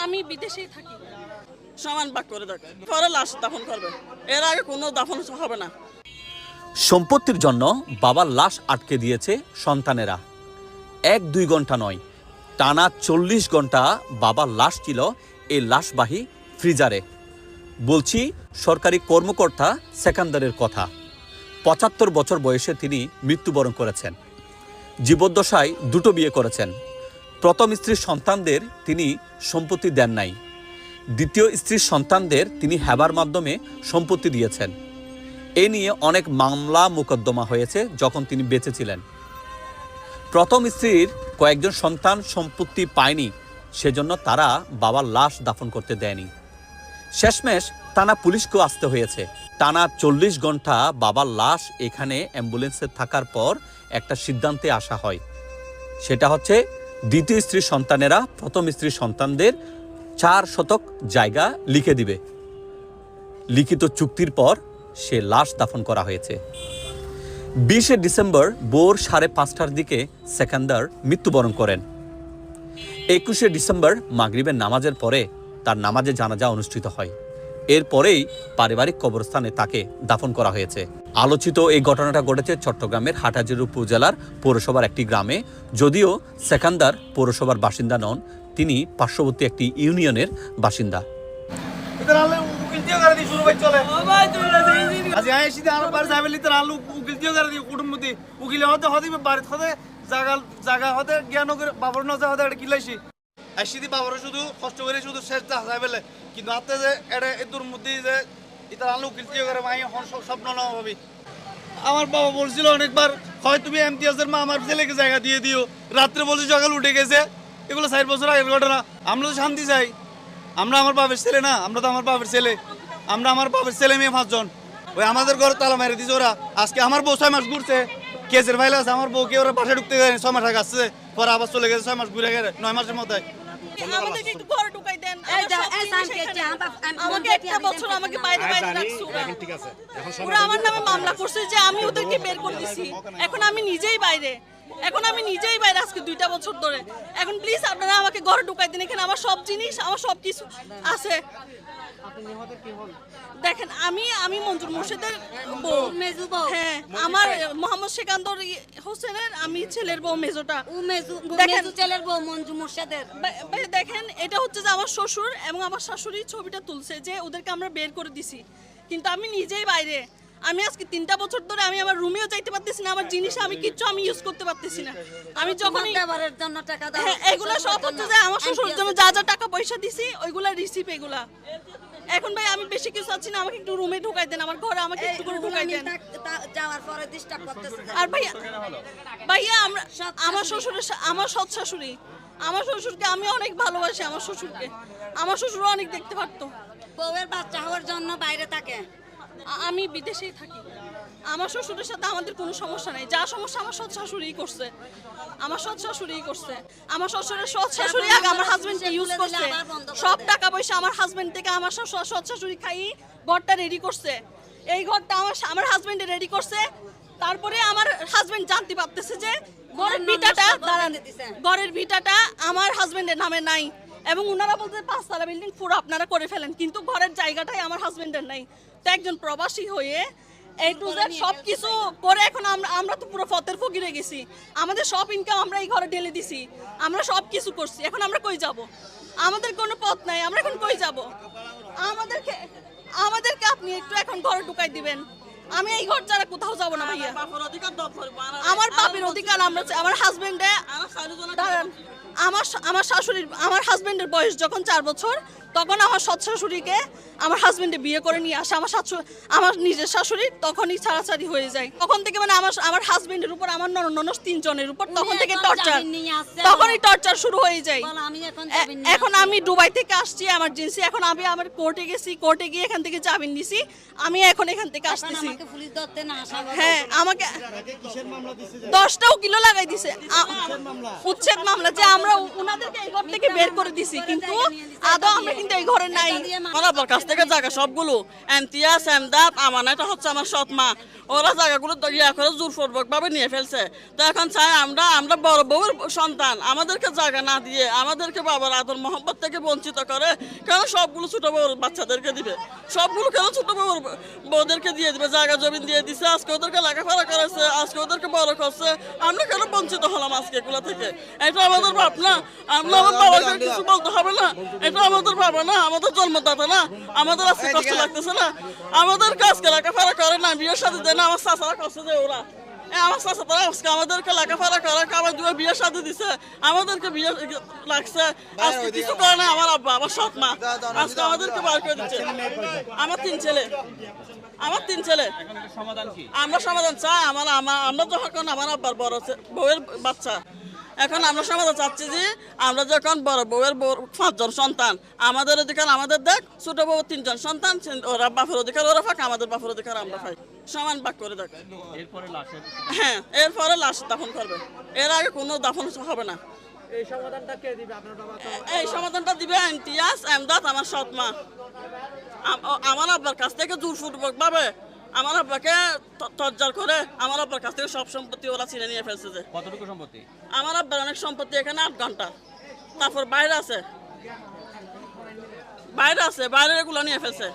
আমি বিদেশেই থাকি। সমান ভাগ করে দেখ, পরে লাশ দাফন করবে, এর আগে কোনো দাফন হবে না। সম্পত্তির জন্য বাবার লাশ আটকে দিয়েছে সন্তানেরা। 1-2 ঘন্টা নয়, টানা 40 ঘন্টা বাবার লাশ ছিল এই লাশবাহী ফ্রিজারে। বলছি সরকারি কর্মকর্তা সেকান্দারের কথা। 75 বছর বয়সে তিনি মৃত্যুবরণ করেছেন। জীবদ্দশায় 2টো বিয়ে করেছেন। প্রথম স্ত্রীর সন্তানদের তিনি সম্পত্তি দেন নাই। দ্বিতীয় স্ত্রীর সন্তানদের তিনি হেবার মাধ্যমে সম্পত্তি দিয়েছেন। এ নিয়ে অনেক মামলা মোকদ্দমা হয়েছে যখন তিনি বেঁচে ছিলেন। প্রথম স্ত্রীর কয়েকজন সন্তান সম্পত্তি পায়নি, সেজন্য তারা বাবার লাশ দাফন করতে দেয়নি। শেষমেশ টানা পুলিশকেও আসতে হয়েছে। টানা 40 ঘন্টা বাবার লাশ এখানে অ্যাম্বুলেন্সে থাকার পর একটা সিদ্ধান্তে আসা হয়। সেটা হচ্ছে দ্বিতীয় স্ত্রীর সন্তানেরা প্রথম স্ত্রীর সন্তানদের 4 শতক জায়গা লিখে দিবে। লিখিত চুক্তির পর সে লাশ দাফন করা হয়েছে। 20 ডিসেম্বর ভোর 5:30টার দিকে সেকান্দার মৃত্যুবরণ করেন। 21 ডিসেম্বর মাগরিবের নামাজের পরে তার নামাজে জানাজা অনুষ্ঠিত হয়। এরপরেই পারিবারিক কবরস্থানে তাকে দাফন করা হয়েছে। আলোচিত এই ঘটনাটা ঘটেছে চট্টগ্রামের হাটহাজারী উপজেলার পৌরসভার একটি গ্রামে। যদিও সেকান্দার পৌরসভার বাসিন্দা নন, তিনি পার্শ্ববর্তী একটি ইউনিয়নের বাসিন্দা। শুধু কষ্ট করে শুধু শেষ যাইবেলে কিন্তু আপনি যে এটা এদুর মধ্যে যে এটা আলু কিলতিও করে মাই স্বপ্ন না ভাবি। আমার বাবা বলছিল অনেকবার, হয় তুমি এমতিয়াজের মা আমার ছেলেকে জায়গা দিয়ে দিও, রাত্রে বলছি সকাল উঠে গেছে। এগুলো 4 বছর আগের ঘটনা। আমরা তো শান্তি চাই, আমরা আমার বাপের ছেলে না, আমরা তো আমার বাপের ছেলে, আমরা আমার বাপের ছেলে মেয়ে 5 জন। ওই আমাদের ঘরে তালা মেরে দিছে ওরা। আজকে আমার বউ 6 মাস ঘুরছে, কেসের ফাইল আছে, আমার বউকে ওরা বাসায় ঢুকতে দেয়নি, 6 মাস আগে আসছে, পরে আবার চলে গেছে 6 মাস ঘুরে গেছে 9 মাসের মধ্যে। আমাদেরকে একটু ঘরে ঢুকাই দেন, আমাকে একটা বছর আমাকে বাইরে বাইরে রাখছো ওরা। আমার নামে মামলা করছে যে আমি ওদেরকে বের করে দিছি। এখন আমি নিজেই বাইরে, আজকে 2টা বছর ধরে। এখন প্লিজ আপনারা আমাকে ঘরে ঢুকাই দিন। এখানে আমার সব জিনিস, আমার সব কিছু আছে। দেখেন আমি মঞ্জুর মোর্শেদের বউ, হ্যাঁ, আমার মোহাম্মদ সেকান্দর হোসেনের আমি ছেলের বউ, মেজোটা ছেলের বউ মঞ্জুর মোর্শেদের। দেখেন এটা হচ্ছে যে আমার শ্বশুর এবং আমার শাশুড়ি ছবিটা তুলছে যে ওদেরকে আমরা বের করে দিছি, কিন্তু আমি নিজেই বাইরে। আমি আজকে 3টা বছর ধরে আমি আমার রুমেও যাইতে পারতেছি না, আমার জিনিস আমি কিচ্ছু আমি ইউজ করতে পারতেছি না। আমি যখন এগুলো সব হচ্ছে যে আমার শ্বশুর জন্য যা যা টাকা পয়সা দিছি ওইগুলা রিসিভ এগুলা। এখন ভাই আমি বেশি কিছু চাচ্ছি না, আমাকে একটু রুমে ঢুকাই দেন, আমার ঘরে আমাকে একটু করে ঢুকাই দেন। আর ভাইয়া আমার শ্বশুরের আমার সৎ শাশুড়ি, আমার শ্বশুরকে আমি অনেক ভালোবাসি। আমার শ্বশুরকে আমার শ্বশুর অনেক দেখতে পারতো। বউয়ের বাচ্চা হওয়ার জন্য বাইরে থাকে, আমি বিদেশেই থাকি। আমার শ্বশুরের সাথে আমাদের কোনো সমস্যা নাই। যা সমস্যা আমার সৎ শাশুড়িই করছে, আমার সৎ শাশুড়িই করছে। আমার শ্বশুরের সৎ শাশুড়ি আগে আমার হাজবেন্ডকে ইউজ করছে, সব টাকা পয়সা আমার হাজবেন্ড থেকে আমার সৎ শাশুড়ি খাই ঘরটা রেডি করছে। এই ঘরটা আমার হাজবেন্ডে রেডি করছে। তারপরে আমার হাজবেন্ড জানতে পারতেছে যে ঘরের ভিটাটা আমার হাজবেন্ডের নামে নাই, এবং ওনারা বলতে 5 তলা বিল্ডিং পুরো আপনারা করে ফেলেন, কিন্তু ঘরের জায়গাটাই আমার হাজবেন্ডের নাই। তো একজন প্রবাসী হয়ে এই টু জেড সবকিছু করে এখন আমরা তো পুরো ফতের ফকিরে গেছি। আমাদের সব ইনকাম আমরা এই ঘরে ঢেলে দিছি, আমরা সব কিছু করছি। এখন আমরা কই যাব? আমাদের কোনো পথ নাই, আমরা এখন কই যাব? আমাদেরকে আপনি একটু এখন ঘরে ঢুকাই দিবেন। আমি এই ঘর ছাড়া কোথাও যাব না ভাইয়া। আমার বাপের অধিকার আমরা, আমার হাজবেন্ডে, আমার শাশুড়ির, আমার হাজবেন্ডের বয়স যখন 4 বছর, তখন আমার সৎ শাশুড়িকে আমার হাজবেন্ডে বিয়ে করে নিয়ে আসে আমার নিজের শাশুড়ি। তখনই ছাড়াছাড়ি হয়ে যায়। তখন থেকে মানে আমার হাজবেন্ডের উপর, আমার ননদ 3 জনের উপর তখন থেকে তখনই টর্চার শুরু হয়ে যায়। এখন আমি দুবাই থেকে আসছি এমার্জেন্সি। এখন আমি আমার কোর্টে গেছি, কোর্টে গিয়ে এখান থেকে জামিন নিছি। আমি এখন এখান থেকে আসতেছি। হ্যাঁ, আমাকে 10টা উকিল লাগাই দিছে, উচ্ছেদ মামলা, যে আমরা ওনাদেরকে এই ঘর থেকে বের করে দিছি, কিন্তু আদৌ আমরা কিন্তু এই ঘরে নাই। আমার আব্বার কাছ থেকে জায়গা সবগুলো এমতিয়াজ এমদাদ আমানা, এটা হচ্ছে আমার সৎ মা, ওরা জায়গাগুলো ইয়া করে জোরপূর্বক ভাবে নিয়ে ফেলছে। তো এখন চাই আমরা বড় বউয়ের সন্তান, আমাদেরকে জায়গা না দিয়ে আমাদেরকে বাবার আদর মোহাম্মত থেকে বঞ্চিত করে কেন সবগুলো ছোট বউর বাচ্চাদেরকে দিবে, সবগুলো কেন ছোট বউর বউদেরকে দিয়ে দিবে? জায়গা জমি দিয়ে দিছে, আজকে ওদেরকে লেখাপড়া করেছে, আজকে ওদেরকে বড় করছে, আমরা কেন বঞ্চিত হলাম আজকে এগুলো থেকে? এটা আমাদের বাপ না, আমরা আমার বাবাকে কিছু বলতে হবে না? এটা আমাদের বাবা না, আমাদের জন্মদাতা না? আমাদের আজকে কষ্ট লাগতেছে না? আমাদেরকে আজকে লেখাপড়া করে না, বিয়ের সাথে দেয় না, আমার চাচারা করছে যে ওরা আমার চাচারা আজকে আমাদেরকে লেখাপড়া করে আমার দুটো বিয়ের সাথে দিছে, আমাদেরকে বিয়ে লাগছে, আজকে কিছু করে না আমার আব্বা আমার সৎ মা, আজকে আমাদেরকে বার করে দিচ্ছে। আমার তিন ছেলে আমরা সমাধান চাই। আমরা যখন আমার আব্বার বড় বউয়ের বাচ্চা, এখন আমরা সমাধান চাচ্ছি যে আমরা যখন বড় বউয়ের 5 জন সন্তান, আমাদের অধিকার আমাদের দেখ, ছোট বউ 3 জন সন্তান, ওরা বাপের অধিকার ওরা পাক, আমাদের বাপের অধিকার আমরা পাই, সমান ভাগ করে দেখ। হ্যাঁ, এরপরে লাশ দাফন করবে, এর আগে কোনো দাফন হবে না। এই সমাধানটা দিবে ইমতিয়াজ এমদাদ আমার সৎ মা। আমার আব্বার কাছ থেকে জোরপূর্বক ভাবে আমার আব্বাকে তজ্জার করে আমার আব্বার কাছ থেকে সব সম্পত্তি ওরা ছিনে নিয়ে ফেলছে। যে কতটুকু সম্পত্তি? আমার আব্বার অনেক সম্পত্তি এখানে 8 ঘন্টা, তারপর বাইরে আছে, বাইরে এগুলো নিয়ে ফেলছে।